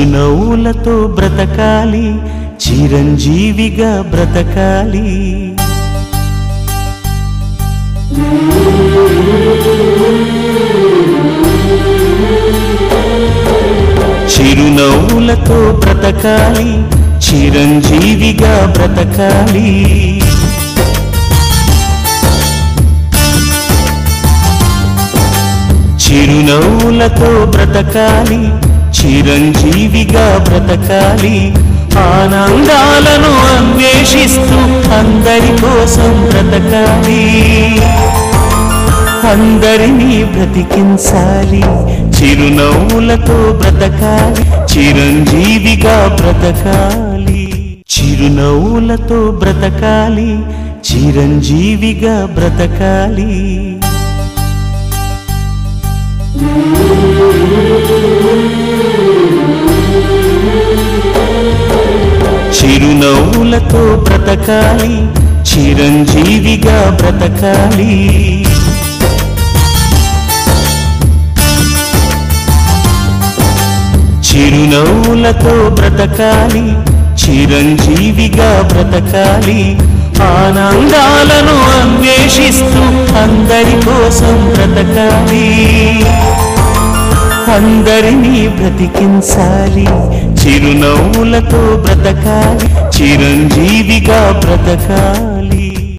చిరునవ్వులతో బ్రతకాలి, చిరంజీవిగా బ్రతకాలి. చిరునవ్వులతో బ్రతకాలి, చిరంజీవిగా బ్రతకాలి. చిరునవ్వులతో బ్రతకాలి, చిరంజీవిగా బ్రతకాలి. ఆనందాలను అన్వేషిస్తూ అందరి కోసం బ్రతకాలి. అందరినీ బ్రతికించాలి, చిరునవ్వులతో బ్రతకాలి, చిరంజీవిగా బ్రతకాలి. చిరునవ్వులతో బ్రతకాలి, చిరంజీవిగా బ్రతకాలి. చిరునవ్వులతో బ్రతకాలి, చిరంజీవిగా బ్రతకాలి. చిరునవ్వులతో బ్రతకాలి, చిరంజీవిగా బ్రతకాలి. ఆనందాలను అన్వేషిస్తూ అందరి కోసం బ్రతకాలి. అందరినీ బ్రతికించాలి, చిరునవ్వులతో బ్రతకాలి, చిరంజీవిగా బ్రతకాలి.